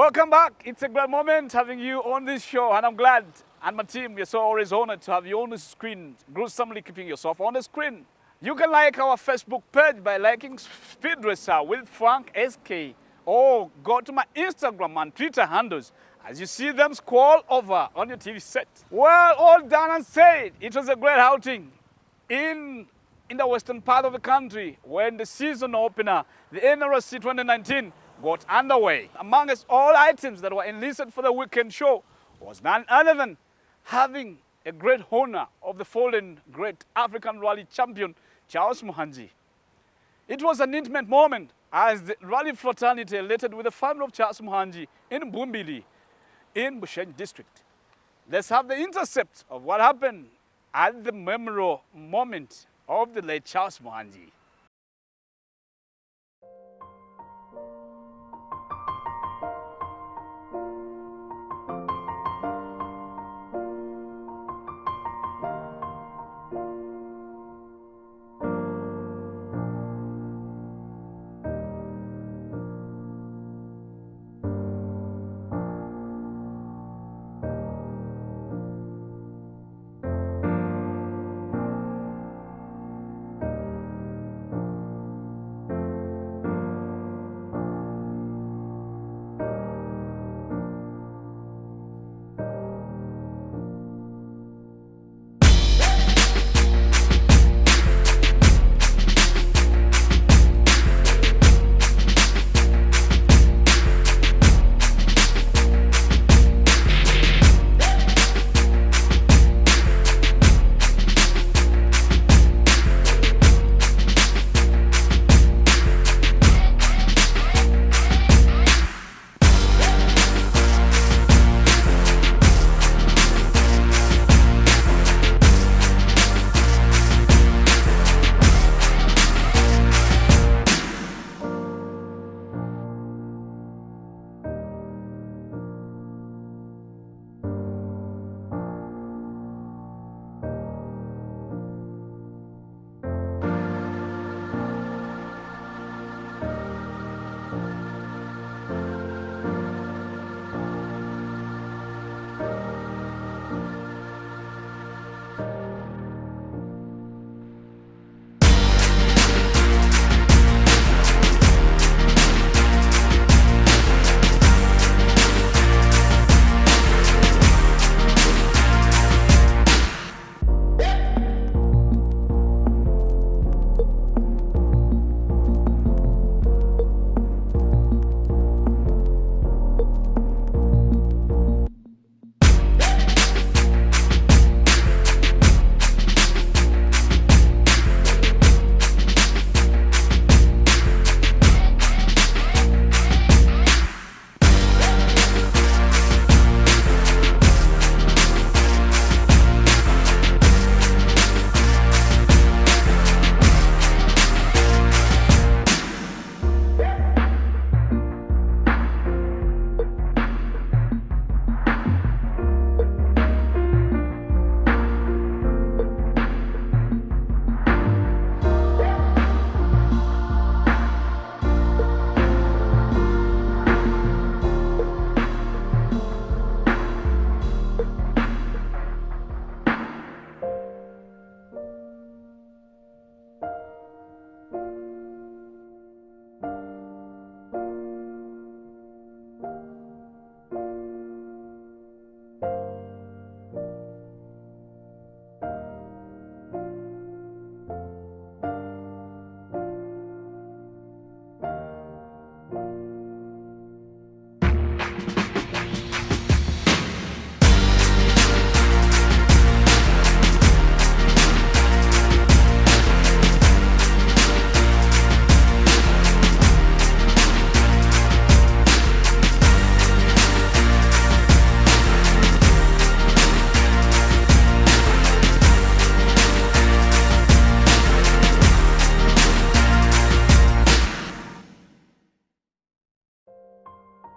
Welcome back. It's a great moment having you on this show, and I'm glad, and my team, we're so always honored to have you on the screen, gruesomely keeping yourself on the screen. You can like our Facebook page by liking Speed Racer with Frank SK, or go to my Instagram and Twitter handles as you see them scroll over on your TV set. Well, all done and said, it was a great outing in the western part of the country when the season opener, the NRSC 2019, got underway. Amongst all items that were enlisted for the weekend show was none other than having a great honor of the fallen great African rally champion, Charles Muhanji. It was an intimate moment as the rally fraternity elated with the family of Charles Muhanji in Bumbili, in Bushenyi district. Let's have the intercept of what happened at the memorial moment of the late Charles Muhanji.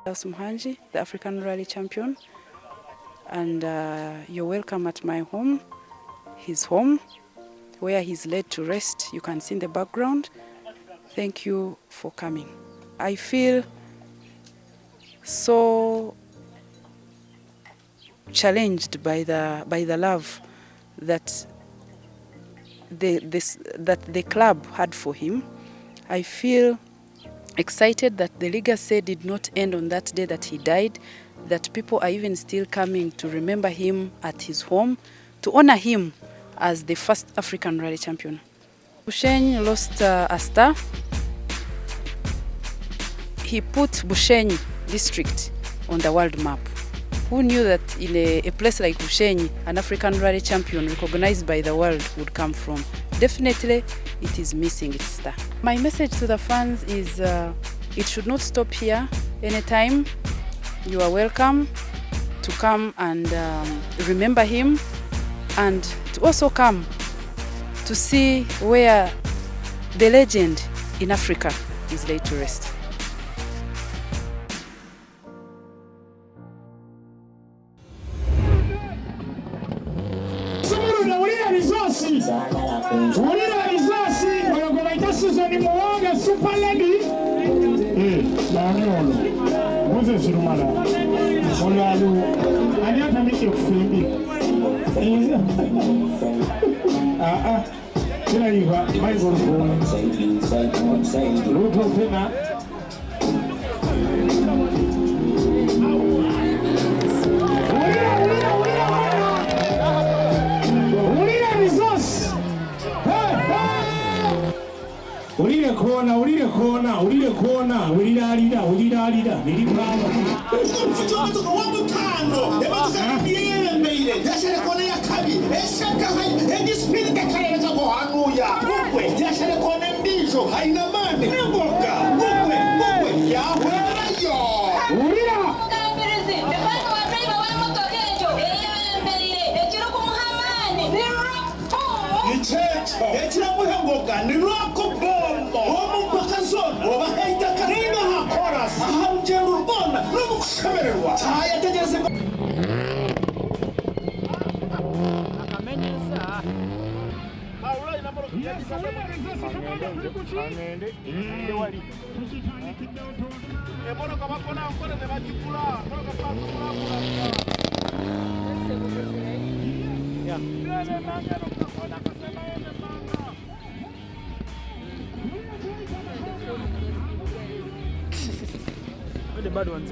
Charles Muhanji, the African Rally Champion, and you're welcome at my home, his home, where he's laid to rest. You can see in the background. Thank you for coming. I feel so challenged by the love that the club had for him. I feel excited that the legacy did not end on that day that he died, that people are even still coming to remember him at his home, to honor him as the first African rally champion. Bushenyi lost a star. He put Bushenyi district on the world map. Who knew that in a place like Bushenyi, an African rally champion recognized by the world would come from? Definitely, it is missing its star. My message to the fans is it should not stop here. Anytime, you are welcome to come and remember him, and to also come to see where the legend in Africa is laid to rest. Super lady. Moses Rumala. Olalu. I don't make you feel Here you go. My God. Look up here. Ulile kona, ulile kona, ulile kona, ulilaalida, ulilaalida, nilipama. Mfitoto wa mutano, ebatuka biyele meile, yashere kona ya kabi, eshaka hai, edi spirit kaleleza ko hanuya. Gugwe, yashere kona mbijo, haina mane, nemboka. Gugwe, gugwe, ya werayo. Ulila. Kaberezi, ebanu wa driver wa motokejo, meile, ekiro ko muhamani, ni rock. Nichecho, ekira muhengoka, ni rock bombo. Omu bakazona, obaheita karina ha chorus. Aha mjendu bona, numu kushemererwa. Chaya tejese ko. The bad ones.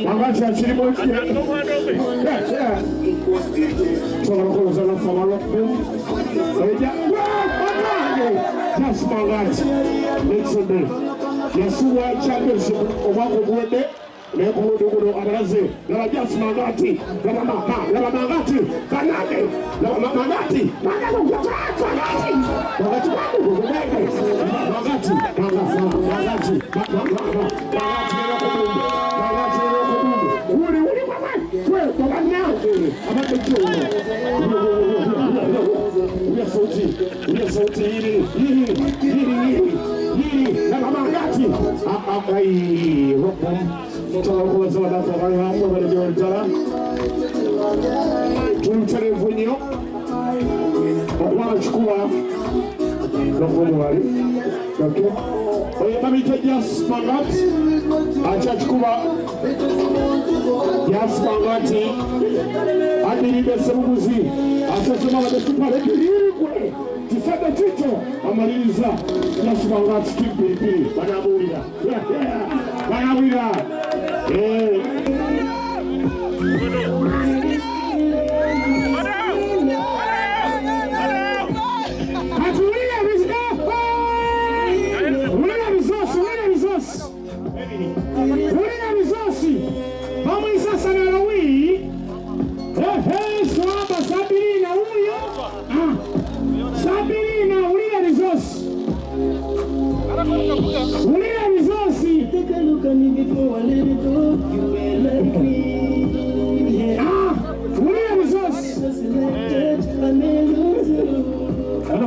Mangati achiri mochi. Yeah. Tolokoloza from Morocco. Just Mangati. Next day. Yasuwa championship obako gwede. Leko ndugu abaraze. Laba just Mangati. Laba Mangati. Kanade. Laba Mangati. Mangati. ai robo to zo da to ga mo bari jo tala tu telefonio kwa chukua robo wali okay oye mami tejas pangat acha chukua yas pangati adiri besemuzi acha sema wale kule tifada chicho amaliza yas pangati kipi banaburia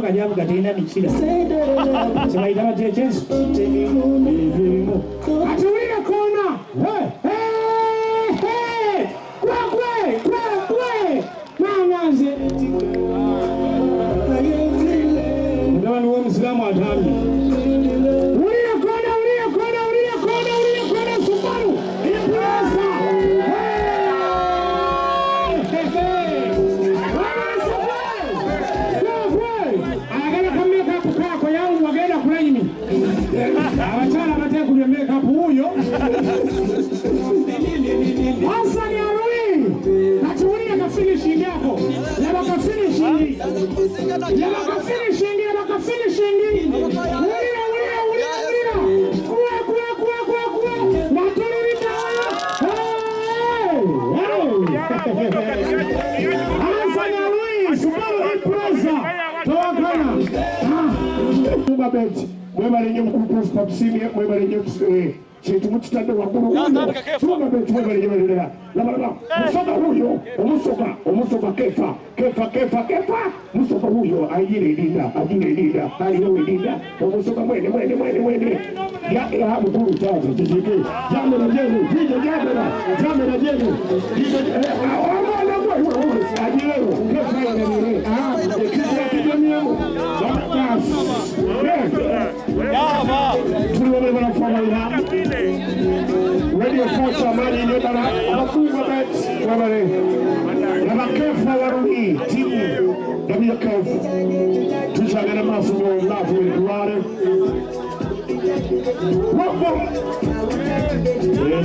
Kajabu katina michila sema idama jejes atulia kona kwe mangaze ndio ni Muislamu atami ulia kona Subaru impresa awachana kate kulemeka huyo hasa ni arui atulia kafini shingi yako leba kafini shingi hasa ni arui Subaru impresa tawakana Munga beti mwema lenye mkuru stapsimi mwema lenye chetu mutitande wakuru munga beti mwema lenye mwendelea laba musoka huyo umusoka kefa musoka huyo ajire idinda aliyo idinda umusoka mwene ya mkuru chaji jijike jambo na jenu ajileo kefa ya nire Radio Force amani inetana afunga bet wabale na kefa waruni timu WKF tushagana masumo ndafu ilikuwale wapo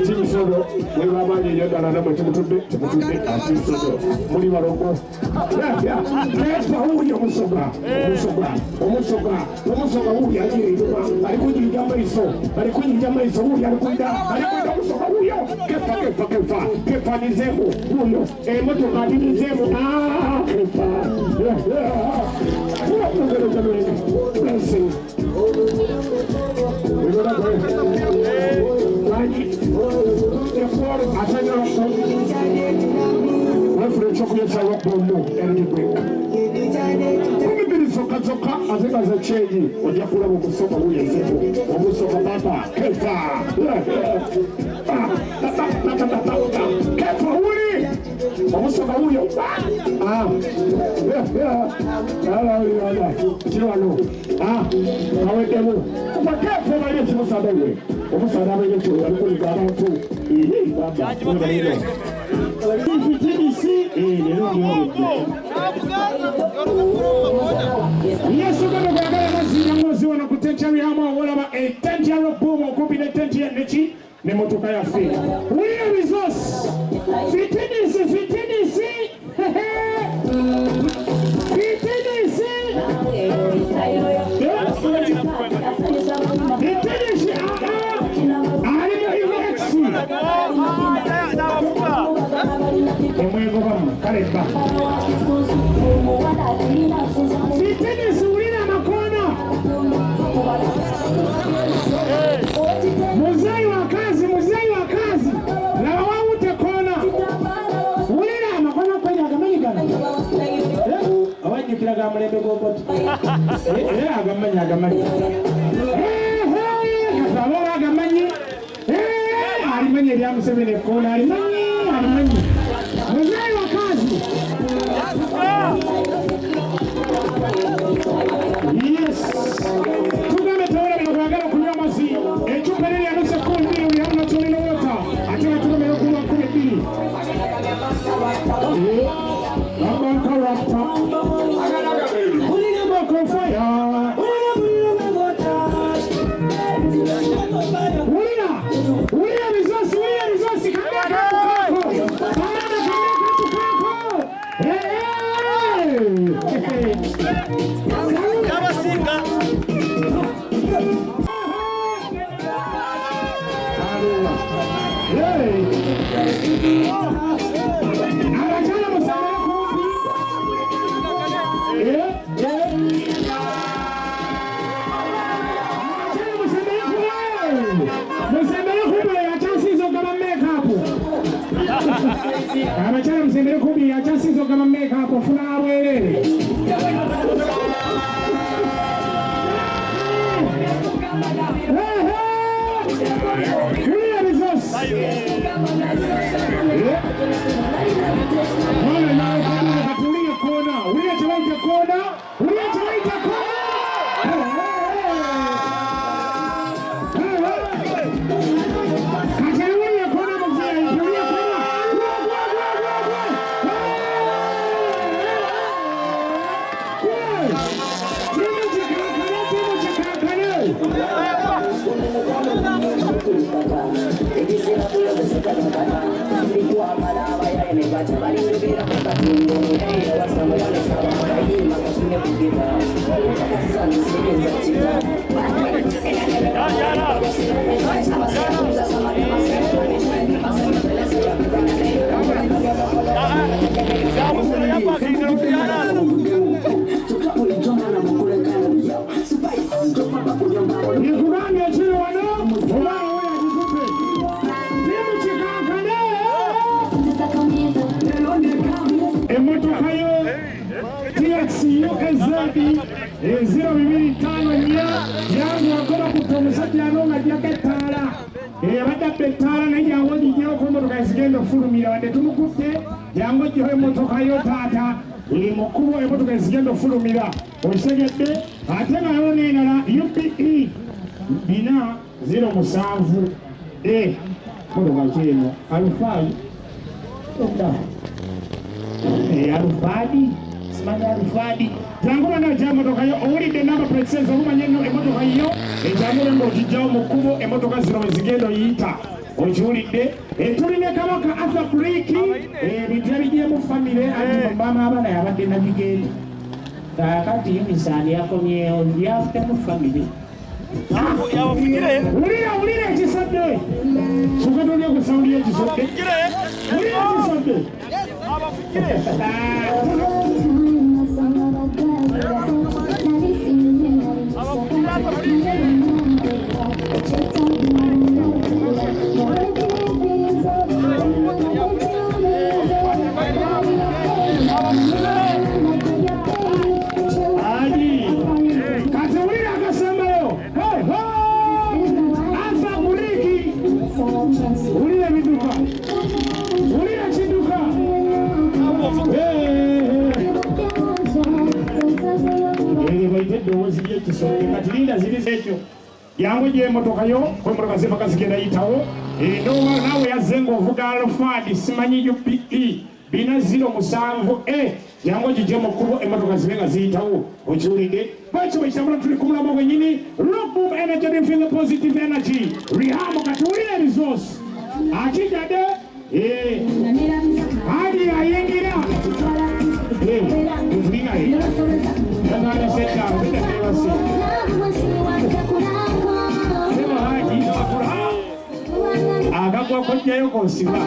timu sodo wewe amani inetana na timu tude ati sodo muri barongo kefa huyo musoga huyo ajiri alikuja maiso huyo alikuja musoga huyo kefa ni zemu huyo moto kadini zemu kefa blessing wewe na atanya wewe chokuye cha wapomo elibwe zoka azeka za cheji ojakula mukusoma huyo zetu omusoma baba kefa uli omusoma huyo kirwano awedemu kuba kefa bali kimusabewe omusada abenye kyo alikuliga abantu baba Yesu kama kwa mazina ngozi wana kutenchari hama wala ba tenchari bomo kubi ne tenchari nechi ne motoka ya fi. We are resource. Fitinisi. Emwego bama kaleba. Fitinisi ulina makona. Muzai wa kazi. Na wawu tekona. Ulina makona kwenye agamanyigana. Awaji kila gamalebe goboti. Agamanya. Kasawa agamanya. ya Museveni kona alimanyi mzee wa kazi. Yes, tugambe tawala binakwagala kunywa amazzi ecupa liri yanuse kumbiri buli amu nakyolina wota ate nga tugambe okunywa 12 Karakta Ulina fire Ulina rizosi kamera Amachana msembele kubi ya chasi zo kama meka hapo funa awele. Clear results. Wale nao katulia kona. Ulia chalaita kona. Zero bibiri tano nya yangu wakola kutomusajja anonga jaketala badde ettala naye yango gijjeo ku motoka ezigenda ofulumira wadde tumukutte yango gyeho emotoka yo taata mu kkubo emotoka ezigenda ofulumira osegedde ate nga yo n'endala UPE 407 motoka kyeno alufaayi alufadi simanya alufadi Jangulo na jamo motoka yo owulidde namba plate olumanya nno emotoka yo ejambule ng'ogijjawo mu kkubo emotoka zino ezigenda oyiyita okiwulidde tulina kabaka Arthur Blake ebintu ebigyemu famire ati mama abaana yabadde navigate kakati yunisani yakomyewo yafukamu famire Ulira ekisodde sukatolya ku sawuli y'ekisodde ulira ekisodde yangu je motoka yo kwa motoka zipaka zigenda yitawo ndowa nawe yazengo ovuga alfadi simanyi UPE 407 yangu je mukubo emotoka zibenga ziyitawo okiwulidde baki bwekitambula tuli kumulamo gwenyini Rock Move Energy and feel positive energy rehab katuulira resource akijjadde hadi ayingira tulinga yangana seta mbida tewasi agagwa kojjayo kosiba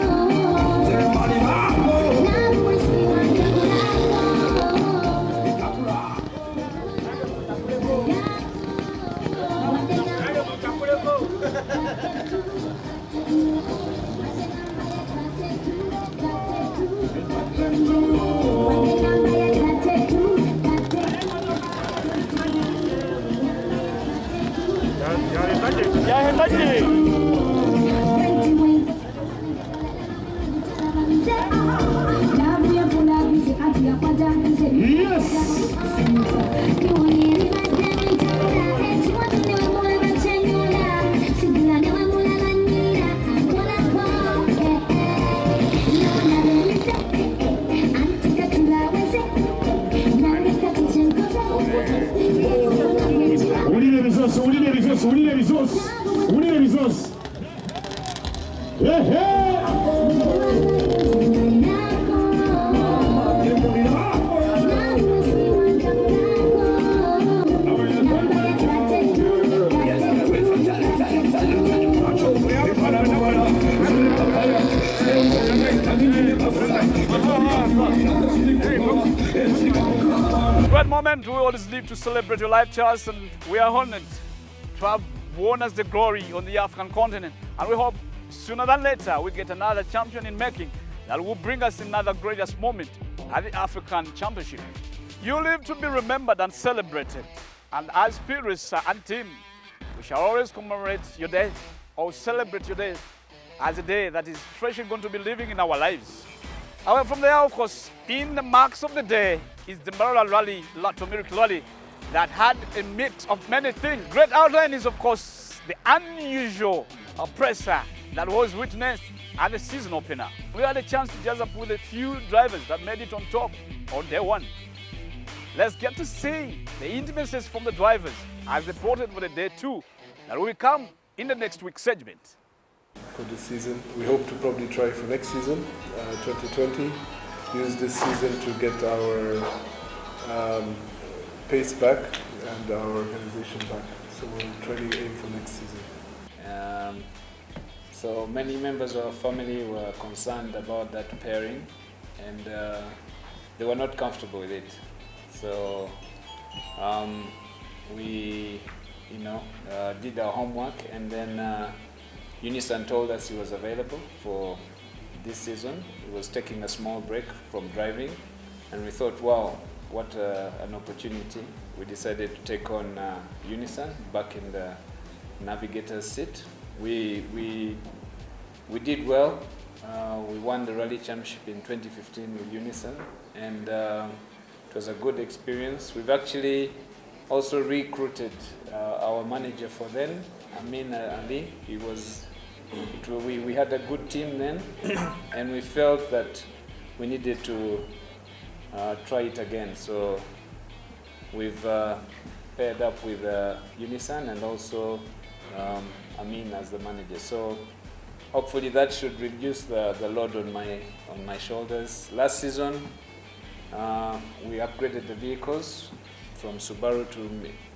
Great moment. We always live to celebrate your life, Charles, and we are honored to have won us the glory on the African continent. And we hope sooner than later we get another champion in making that will bring us another greatest moment at the African Championship. You live to be remembered and celebrated. And as Pyrrhus and team, we shall always commemorate your death or celebrate your death as a day that is freshly going to be living in our lives. However, from there, of course, in the marks of the day is the Mbarara Rally, Turmeric Rally, that had a mix of many things. Great outline is, of course, the unusual pressure that was witnessed at the season opener. We had a chance to jazz up with a few drivers that made it on top on day one. Let's get to see the intimacies from the drivers as they plotted for the day two that will come in the next week's segment. For this season, we hope to probably try for next season, 2020. Use this season to get our pace back and our organization back. So we'll try to aim for next season. So many members of our family were concerned about that pairing, and they were not comfortable with it. So we, did our homework, and then Unison told us he was available for this season. He was taking a small break from driving, and we thought, wow, what an opportunity. We decided to take on Unison back in the navigator's seat. We did well. We won the Rally Championship in 2015 with Unison, and it was a good experience. We've actually also recruited our manager for then, Amin Ali. We had a good team then, and we felt that we needed to try it again. So we've paired up with Unison and also Amin as the manager. So hopefully that should reduce the load on my shoulders. Last season, we upgraded the vehicles from Subaru to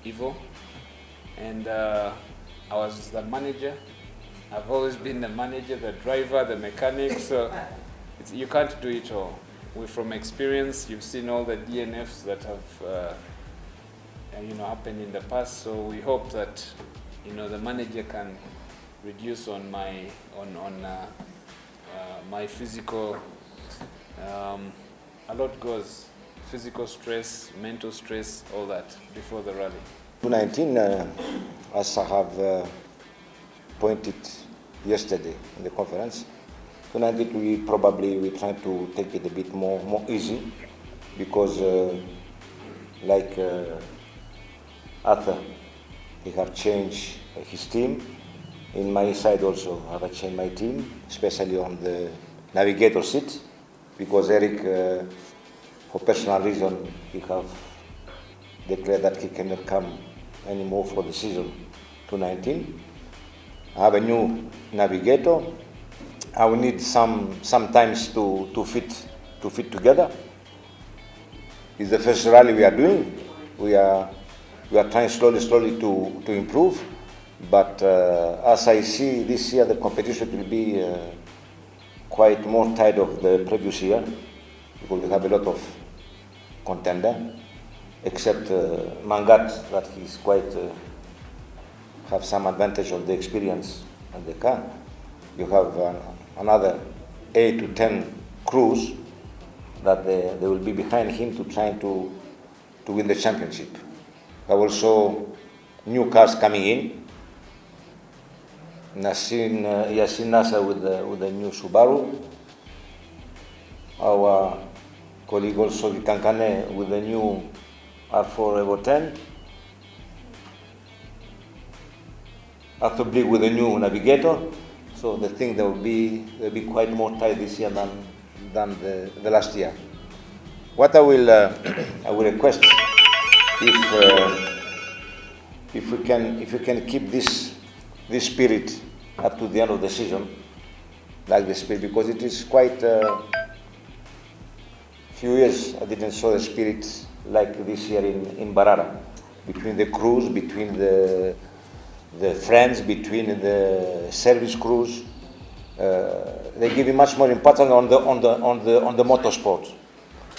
Evo, and I was the manager. I've always been the manager, the driver, the mechanic, so you can't do it all. We're from experience. You've seen all the DNFs that have happened in the past, so we hope that the manager can reduce on my my physical. A lot goes, physical stress, mental stress, all that before the rally. 2019, as I have pointed yesterday in the conference, 2019 we try to take it a bit more easy, because like Arthur, he have changed his team. In my side also, I have changed my team, especially on the navigator seat, because Eric, for personal reason, he have declared that he cannot come anymore for the season 2019. I have a new navigator. I will need some times to fit together. It's the first rally we are doing. We are trying slowly to improve. But as I see this year, the competition will be quite more tight of the previous year, because we have a lot of contender, except Mangat, that he's quite have some advantage of the experience of the car. You have another 8 to 10 crews that they will be behind him to try to win the championship. There are also new cars coming in. Yasin Nasser with the new Subaru. Our colleague also Kankane with the new R4 Evo 10. Arthur Blick with the new navigator. So the thing they'll be quite more tight this year than the last year. What I will request, if we can keep this spirit up to the end of the season, like the spirit, because it is quite few years I didn't saw the spirit like this year in Mbarara, between the crews, between the friends, between the service crews. They give much more importance on the motorsport.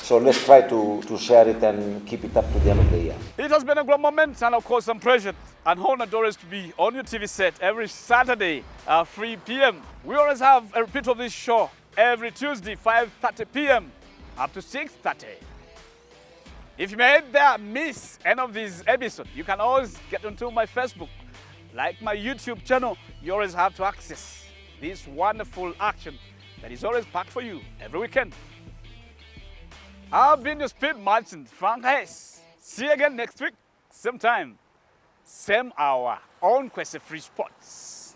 So let's try to share it and keep it up to the end of the year. It has been a great moment, and of course I'm pressured and honored always to be on your TV set every Saturday at 3 p.m. We always have a repeat of this show every Tuesday, 5:30 p.m. up to 6:30. If you may miss any of these episodes, you can always get onto my Facebook, like my YouTube channel. You always have to access this wonderful action that is always packed for you every weekend. I've been your speed merchant, Frank Hayes. See you again next week, same time, same hour, on Quest Free Sports.